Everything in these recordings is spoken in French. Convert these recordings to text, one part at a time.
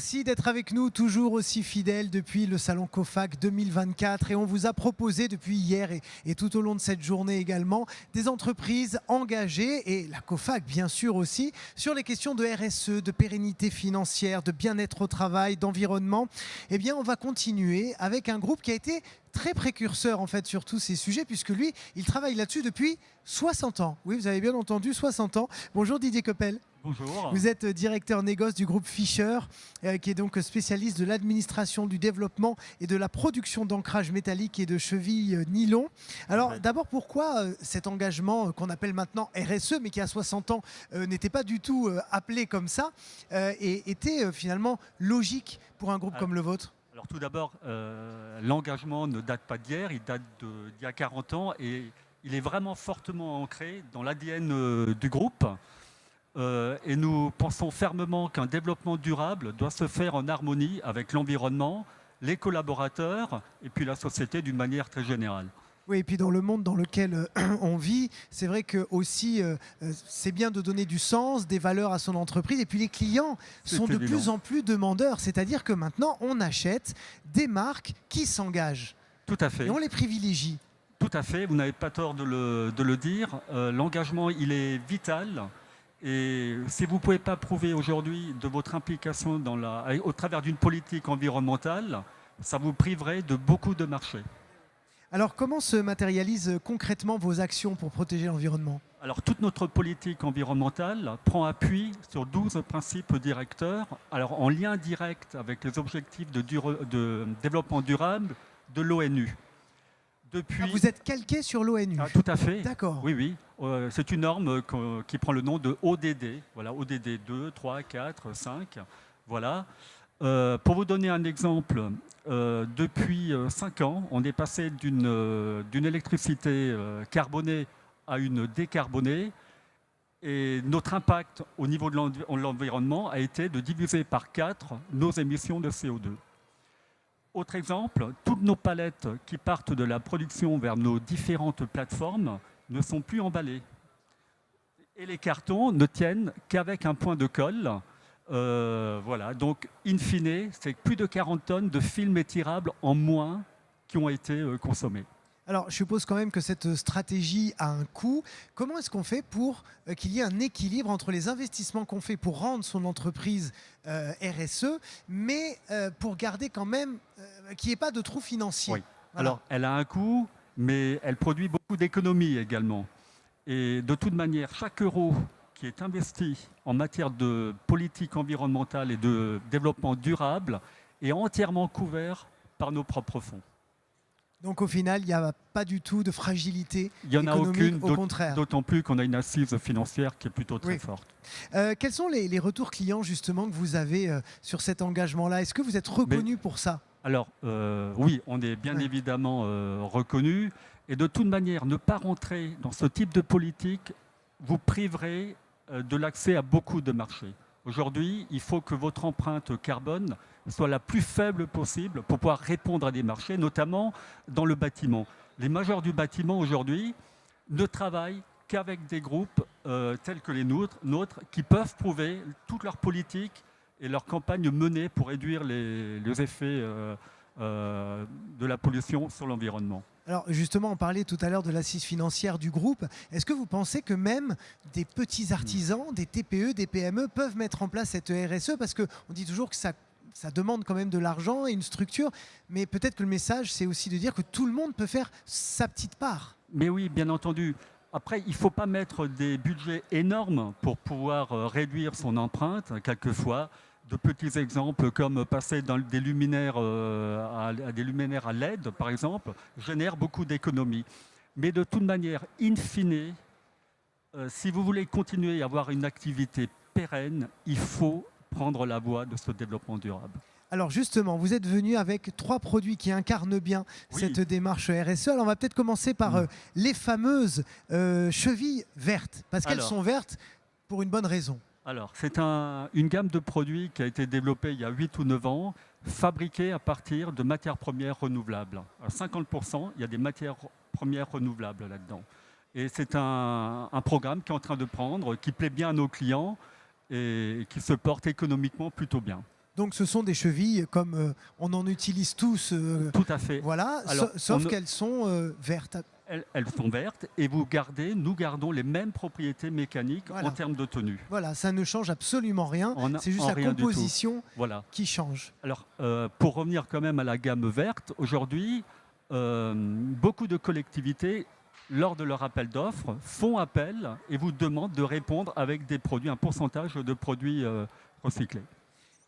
Merci d'être avec nous, toujours aussi fidèles depuis le Salon COFAC 2024. Et on vous a proposé depuis hier et tout au long de cette journée également des entreprises engagées, et la COFAC bien sûr aussi, sur les questions de RSE, de pérennité financière, de bien-être au travail, d'environnement. Eh bien, on va continuer avec un groupe qui a été très précurseur en fait sur tous ces sujets, puisque lui, il travaille là-dessus depuis 60 ans. Oui, vous avez bien entendu, 60 ans. Bonjour Didier Coppel. Bonjour. Vous êtes directeur négoce du groupe Fischer, qui est donc spécialiste de l'administration, du développement et de la production d'ancrage métallique et de chevilles nylon. Alors d'abord, pourquoi cet engagement qu'on appelle maintenant RSE, mais qui à 60 ans n'était pas du tout appelé comme ça, et était finalement logique pour un groupe comme le vôtre? Alors tout d'abord, l'engagement ne date pas d'hier, il date d'il y a 40 ans et il est vraiment fortement ancré dans l'ADN du groupe. Et nous pensons fermement qu'un développement durable doit se faire en harmonie avec l'environnement, les collaborateurs et puis la société d'une manière très générale. Oui, et puis dans le monde dans lequel on vit, c'est vrai que aussi c'est bien de donner du sens, des valeurs à son entreprise. Et puis les clients sont de plus en plus demandeurs. C'est-à-dire que maintenant, on achète des marques qui s'engagent. Tout à fait. Et on les privilégie. Tout à fait, vous n'avez pas tort de le dire. L'engagement, il est vital. Et si vous ne pouvez pas prouver aujourd'hui de votre implication au travers d'une politique environnementale, ça vous priverait de beaucoup de marchés. Alors, comment se matérialisent concrètement vos actions pour protéger l'environnement? Alors, toute notre politique environnementale prend appui sur 12 principes directeurs, alors en lien direct avec les objectifs de développement durable de l'ONU. Ah, vous êtes calqué sur l'ONU? Tout à fait. D'accord. Oui, oui. C'est une norme qui prend le nom de ODD. Voilà, ODD 2, 3, 4, 5. Voilà. Pour vous donner un exemple, depuis 5 ans, on est passé d'une électricité carbonée à une décarbonée. Et notre impact au niveau de l'environnement a été de diviser par 4 nos émissions de CO2. Autre exemple, toutes nos palettes qui partent de la production vers nos différentes plateformes ne sont plus emballées. Et les cartons ne tiennent qu'avec un point de colle. Voilà, donc in fine, c'est plus de 40 tonnes de films étirables en moins qui ont été consommés. Alors, je suppose quand même que cette stratégie a un coût. Comment est-ce qu'on fait pour qu'il y ait un équilibre entre les investissements qu'on fait pour rendre son entreprise RSE, mais pour garder quand même qu'il n'y ait pas de trou financier? Oui. Voilà. Alors, elle a un coût, mais elle produit beaucoup d'économies également. Et de toute manière, chaque euro qui est investi en matière de politique environnementale et de développement durable est entièrement couvert par nos propres fonds. Donc au final, il n'y a pas du tout de fragilité économique. Il n'y en a aucune, au contraire. d'autant plus qu'on a une assise financière qui est plutôt très forte. Quels sont les retours clients justement que vous avez sur cet engagement-là? Est-ce que vous êtes reconnu pour ça? Alors oui, on est bien évidemment reconnu. Et de toute manière, ne pas rentrer dans ce type de politique vous priverez de l'accès à beaucoup de marchés. Aujourd'hui, il faut que votre empreinte carbone soit la plus faible possible pour pouvoir répondre à des marchés, notamment dans le bâtiment. Les majors du bâtiment aujourd'hui ne travaillent qu'avec des groupes tels que les nôtres qui peuvent prouver toute leur politique et leur campagne menée pour réduire les effets de la pollution sur l'environnement. Alors justement, on parlait tout à l'heure de l'assise financière du groupe. Est-ce que vous pensez que même des petits artisans, des TPE, des PME peuvent mettre en place cette RSE? Parce qu'on dit toujours que ça demande quand même de l'argent et une structure, mais peut-être que le message, c'est aussi de dire que tout le monde peut faire sa petite part. Mais oui, bien entendu. Après, il ne faut pas mettre des budgets énormes pour pouvoir réduire son empreinte, quelquefois. De petits exemples comme passer des luminaires à des luminaires à LED, par exemple, génère beaucoup d'économies. Mais de toute manière, in fine, si vous voulez continuer à avoir une activité pérenne, il faut prendre la voie de ce développement durable. Alors justement, vous êtes venu avec 3 produits qui incarnent bien cette démarche RSE. Alors on va peut-être commencer par les fameuses chevilles vertes, parce qu'elles sont vertes pour une bonne raison. Alors, c'est une gamme de produits qui a été développée il y a 8 ou 9 ans, fabriquée à partir de matières premières renouvelables. À 50%, il y a des matières premières renouvelables là-dedans. Et c'est un programme qui est en train de prendre, qui plaît bien à nos clients et qui se porte économiquement plutôt bien. Donc ce sont des chevilles comme on en utilise tous. Tout à fait. Voilà, Alors, sauf qu'elles sont vertes. Elles sont vertes et nous gardons les mêmes propriétés mécaniques Voilà. en termes de tenue. Voilà, ça ne change absolument rien. C'est juste la rien du tout. composition Voilà. qui change. Alors, pour revenir quand même à la gamme verte, aujourd'hui, beaucoup de collectivités, lors de leur appel d'offres, font appel et vous demandent de répondre avec des produits, un pourcentage de produits recyclés.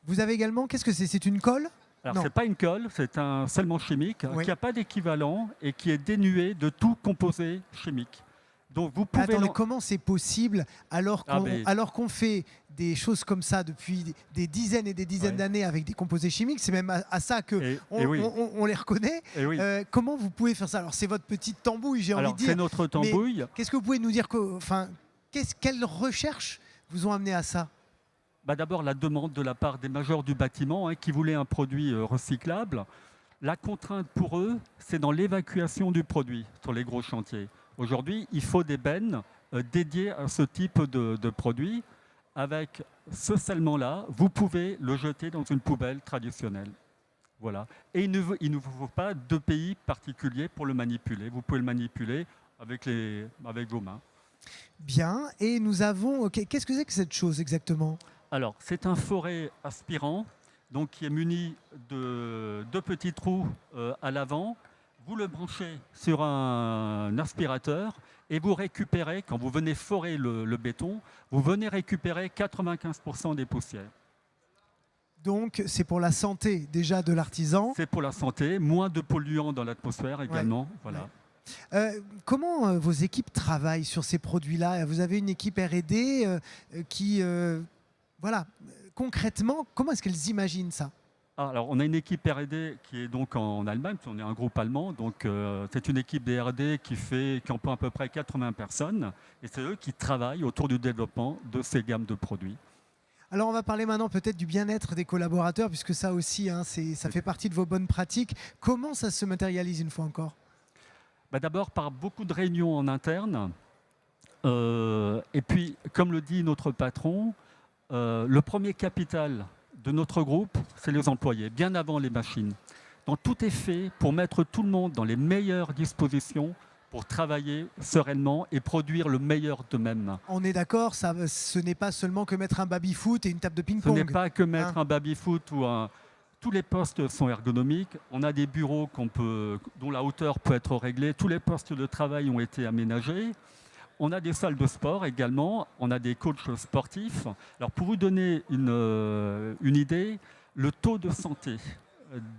Vous avez également, qu'est-ce que c'est? C'est une colle? Alors, Non. ce n'est pas une colle, c'est un scellement chimique Oui. qui n'a pas d'équivalent et qui est dénué de tout composé chimique. Donc, vous Mais pouvez... attendez, comment c'est possible alors qu'on fait des choses comme ça depuis des dizaines et des dizaines d'années avec des composés chimiques? C'est même à ça qu'on les reconnaît. Oui. Comment vous pouvez faire ça? Alors, c'est votre petite tambouille, j'ai envie de dire. C'est notre tambouille. Qu'est-ce que vous pouvez nous dire quelles recherches vous ont amené à ça? D'abord, la demande de la part des majors du bâtiment qui voulaient un produit recyclable. La contrainte pour eux, c'est dans l'évacuation du produit sur les gros chantiers. Aujourd'hui, il faut des bennes dédiées à ce type de produit. Avec ce scellement-là, vous pouvez le jeter dans une poubelle traditionnelle. Voilà. Et il ne vous faut pas de pays particulier pour le manipuler. Vous pouvez le manipuler avec vos mains. Bien. Et nous avons... Qu'est-ce que c'est que cette chose exactement? Alors, c'est un forêt aspirant donc, qui est muni de 2 petits trous à l'avant. Vous le branchez sur un aspirateur et vous récupérez, quand vous venez forer le béton, vous venez récupérer 95% des poussières. Donc, c'est pour la santé déjà de l'artisan. C'est pour la santé, moins de polluants dans l'atmosphère également. Ouais. Voilà. Ouais. Comment vos équipes travaillent sur ces produits-là? Vous avez une équipe R&D qui... Voilà, concrètement, comment est-ce qu'elles imaginent ça? Alors, on a une équipe R&D qui est donc en Allemagne, on est un groupe allemand, donc c'est une équipe de R&D qui emploie à peu près 80 personnes, et c'est eux qui travaillent autour du développement de ces gammes de produits. Alors, on va parler maintenant peut-être du bien-être des collaborateurs, puisque ça aussi, ça fait partie de vos bonnes pratiques. Comment ça se matérialise une fois encore? D'abord, par beaucoup de réunions en interne, et puis, comme le dit notre patron, le premier capital de notre groupe, c'est les employés, bien avant les machines. Donc tout est fait pour mettre tout le monde dans les meilleures dispositions pour travailler sereinement et produire le meilleur d'eux-mêmes. On est d'accord, ce n'est pas seulement que mettre un baby-foot et une table de ping-pong. Ce n'est pas que mettre un baby-foot ou Tous les postes sont ergonomiques. On a des bureaux dont la hauteur peut être réglée. Tous les postes de travail ont été aménagés. On a des salles de sport également, on a des coachs sportifs. Alors pour vous donner une idée, le taux de santé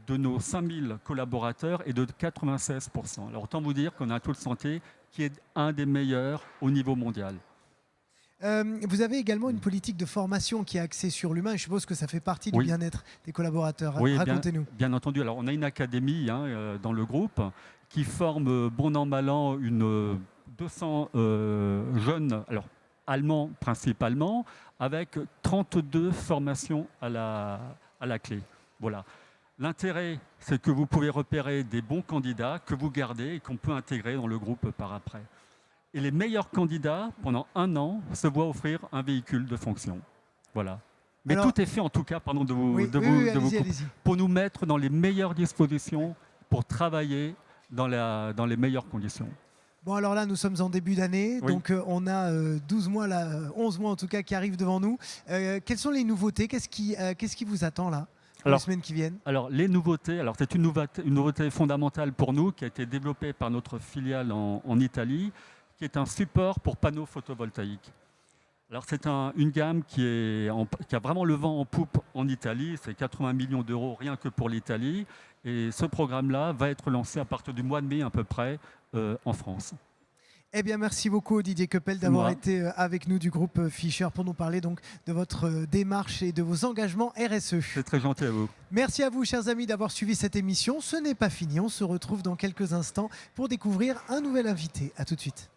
de nos 5000 collaborateurs est de 96%. Alors autant vous dire qu'on a un taux de santé qui est un des meilleurs au niveau mondial. Vous avez également une politique de formation qui est axée sur l'humain. Je suppose que ça fait partie du bien-être des collaborateurs. Oui, racontez-nous. Bien entendu. Alors on a une académie dans le groupe qui forme bon an mal an 200 jeunes, alors allemands principalement, avec 32 formations à la clé. Voilà. L'intérêt, c'est que vous pouvez repérer des bons candidats que vous gardez et qu'on peut intégrer dans le groupe par après. Et les meilleurs candidats, pendant 1 an, se voient offrir un véhicule de fonction. Voilà. Mais alors, tout est fait en tout cas, pardon de vous couper, pour nous mettre dans les meilleures dispositions pour travailler dans les meilleures conditions. Bon, alors là, nous sommes en début d'année, donc on a 12 mois, 11 mois en tout cas, qui arrivent devant nous. Quelles sont les nouveautés? Qu'est-ce qui vous attend là, pour les semaines qui viennent? Alors, les nouveautés, c'est une nouveauté fondamentale pour nous, qui a été développée par notre filiale en Italie, qui est un support pour panneaux photovoltaïques. Alors, c'est une gamme qui a vraiment le vent en poupe en Italie. C'est 80 millions d'euros rien que pour l'Italie. Et ce programme-là va être lancé à partir du mois de mai à peu près en France. Eh bien, merci beaucoup Didier Keppel d'avoir été avec nous du groupe Fischer pour nous parler donc de votre démarche et de vos engagements RSE. C'est très gentil à vous. Merci à vous, chers amis, d'avoir suivi cette émission. Ce n'est pas fini. On se retrouve dans quelques instants pour découvrir un nouvel invité. À tout de suite.